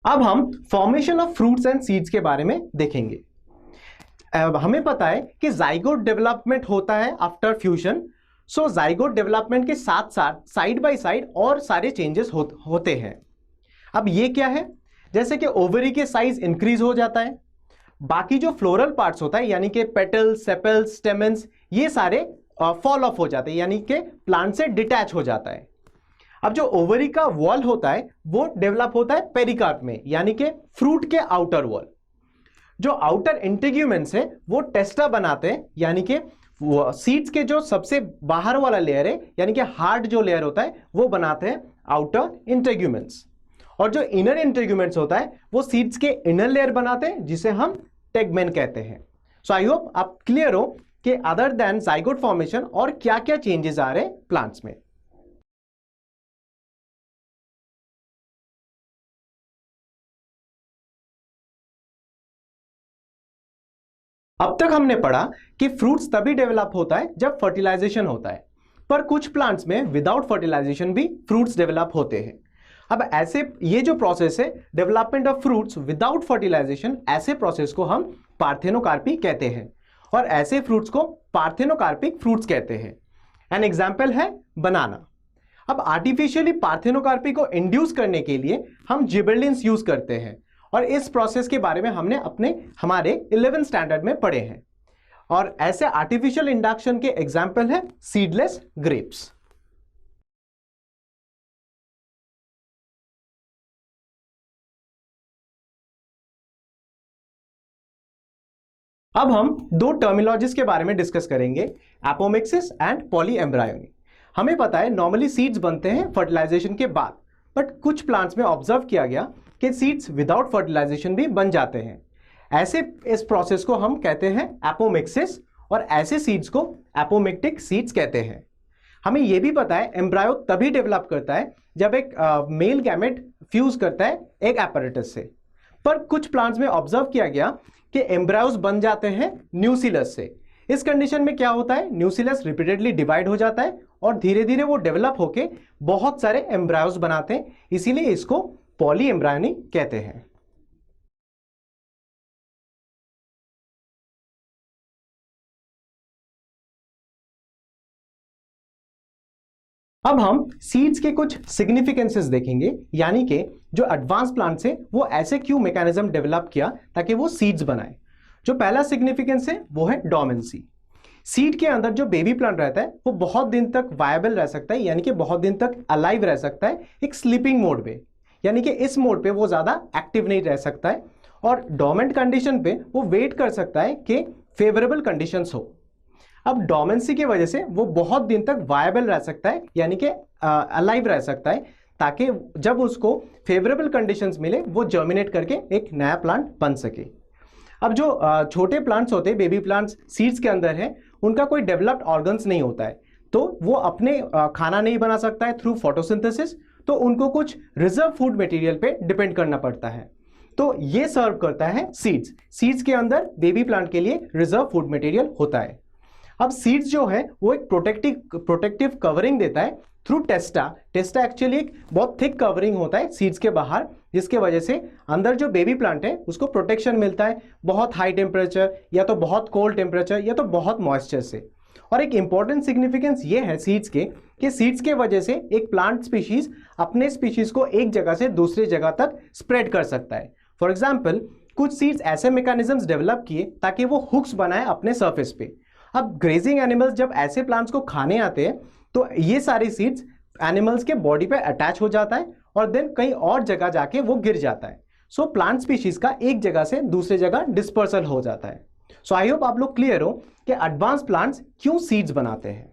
अब हम formation of fruits and seeds के बारे में देखेंगे। हमें पता है कि जाइगोट डेवलपमेंट होता है आफ्टर फ्यूजन। सो जाइगोट डेवलपमेंट के साथ साथ साइड बाय साइड और सारे चेंजेस होते हैं। अब ये क्या है, जैसे कि ओवरी के साइज इंक्रीज हो जाता है, बाकी जो फ्लोरल पार्ट्स होता है यानी कि पेटल्स, सेपल्स, स्टेमेंस, ये सारे फॉल ऑफ हो जाते हैं, यानी कि प्लांट से डिटैच हो जाता है। अब जो ओवरी का वॉल होता है वो डेवलप होता है पेरिकार्प में, यानी कि फ्रूट के आउटर वॉल। जो आउटर इंटेग्यूमेंट्स है वो टेस्टा बनाते हैं, यानी कि सीड्स के जो सबसे बाहर वाला लेयर है यानी कि हार्ड जो लेयर होता है वो बनाते हैं आउटर इंटेग्यूमेंट्स, और जो इनर इंटेग्यूमेंट्स होता है वो सीड्स के इनर लेयर बनाते हैं जिसे हम टेगमेन कहते हैं। सो आई होप आप क्लियर हो कि अदर देन जाइगोट फॉर्मेशन और क्या क्या चेंजेस आ रहे हैं प्लांट्स में। अब तक हमने पढ़ा कि फ्रूट्स तभी डेवलप होता है जब फर्टिलाइजेशन होता है, पर कुछ प्लांट्स में विदाउट फर्टिलाइजेशन भी फ्रूट्स डेवलप होते हैं। अब ऐसे ये जो प्रोसेस है development of fruits without fertilisation, ऐसे प्रोसेस को हम पार्थेनोकार्पी कहते हैं, और ऐसे फ्रूट्स को पार्थेनोकार्पिक फ्रूट्स कहते हैं। एन एग्जाम्पल है बनाना। अब आर्टिफिशियली पार्थेनोकार्पी को इंड्यूस करने के लिए हम जिबरेलिन्स यूज करते हैं, और इस प्रोसेस के बारे में हमने हमारे 11th स्टैंडर्ड में पढ़े हैं। और ऐसे आर्टिफिशियल इंडक्शन के एग्जाम्पल है सीडलेस ग्रेप्स। अब हम दो टर्मिनोलॉजीज के बारे में डिस्कस करेंगे, एपोमिक्सिस एंड पॉलीएम्ब्रायोनी। हमें पता है नॉर्मली सीड्स बनते हैं फर्टिलाइजेशन के बाद, बट कुछ प्लांट्स में ऑब्जर्व किया गया कि सीड्स विदाउट फर्टिलाइजेशन भी बन जाते हैं। ऐसे इस प्रोसेस को हम कहते हैं एपोमिक्सिस, और ऐसे सीड्स को एपोमिक्टिक सीड्स कहते हैं। हमें यह भी पता है एम्ब्रायो तभी डेवलप करता है जब एक मेल गैमेट फ्यूज करता है एक एपैरेटस से, पर कुछ प्लांट्स में ऑब्जर्व किया गया कि एम्ब्रायोज बन जाते हैं न्यूसिलस से। इस कंडीशन में क्या होता है, न्यूसिलस रिपीटेडली डिवाइड हो जाता है और धीरे धीरे वो डेवलप होके बहुत सारे एम्ब्रायोज बनाते हैं, इसीलिए इसको पॉलीएम्ब्रायोनी कहते हैं। अब हम सीड्स के कुछ सिग्निफिकेंसेस देखेंगे, यानी कि जो एडवांस प्लांट्स है वो ऐसे क्यों मैकेनिज्म डेवलप किया ताकि वो सीड्स बनाए। जो पहला सिग्निफिकेंस है वो है डोमेंसी। सीड के अंदर जो बेबी प्लांट रहता है वो बहुत दिन तक वायबल रह सकता है, यानी कि बहुत दिन तक अलाइव रह सकता है एक स्लीपिंग मोड पे, यानी कि इस मोड पे वो ज्यादा एक्टिव नहीं रह सकता है, और डोमेंट कंडीशन पे वो वेट कर सकता है कि फेवरेबल कंडीशंस हो। अब डोमेंसी की वजह से वो बहुत दिन तक वायबल रह सकता है, यानी कि अलाइव रह सकता है, ताकि जब उसको फेवरेबल कंडीशंस मिले वो जर्मिनेट करके एक नया प्लांट बन सके। अब जो छोटे प्लांट्स होते हैं, बेबी प्लांट्स सीड्स के अंदर है, उनका कोई डेवलप्ड ऑर्गन्स नहीं होता है, तो वो अपने खाना नहीं बना सकता है थ्रू फोटोसिंथेसिस, तो उनको कुछ रिजर्व फूड मटेरियल पे डिपेंड करना पड़ता है। तो ये सर्व करता है सीड्स। सीड्स के अंदर बेबी प्लांट के लिए रिजर्व फूड मटेरियल होता है। अब सीड्स जो है वो एक प्रोटेक्टिव कवरिंग देता है थ्रू टेस्टा। टेस्टा एक्चुअली एक बहुत थिक कवरिंग होता है सीड्स के बाहर, जिसके वजह से अंदर जो बेबी प्लांट है उसको प्रोटेक्शन मिलता है बहुत हाई टेम्परेचर, या तो बहुत कोल्ड टेम्परेचर, या तो बहुत मॉइस्चर से। और एक इंपॉर्टेंट सिग्निफिकेंस ये है सीड्स के कि सीड्स के वजह से एक प्लांट स्पीशीज अपने स्पीशीज को एक जगह से दूसरी जगह तक स्प्रेड कर सकता है। फॉर एग्जाम्पल कुछ सीड्स ऐसे मैकेनिज्म्स डेवलप किए ताकि वो हुक्स बनाए अपने सर्फेस पे। अब ग्रेजिंग एनिमल्स जब ऐसे प्लांट्स को खाने आते हैं तो ये सारी सीड्स एनिमल्स के बॉडी पे अटैच हो जाता है और देन कहीं और जगह जाके वो गिर जाता है। सो प्लांट स्पीशीज का एक जगह से दूसरी जगह डिस्पर्सल हो जाता है। सो आई होप आप लोग क्लियर हो कि एडवांस प्लांट्स क्यों सीड्स बनाते हैं।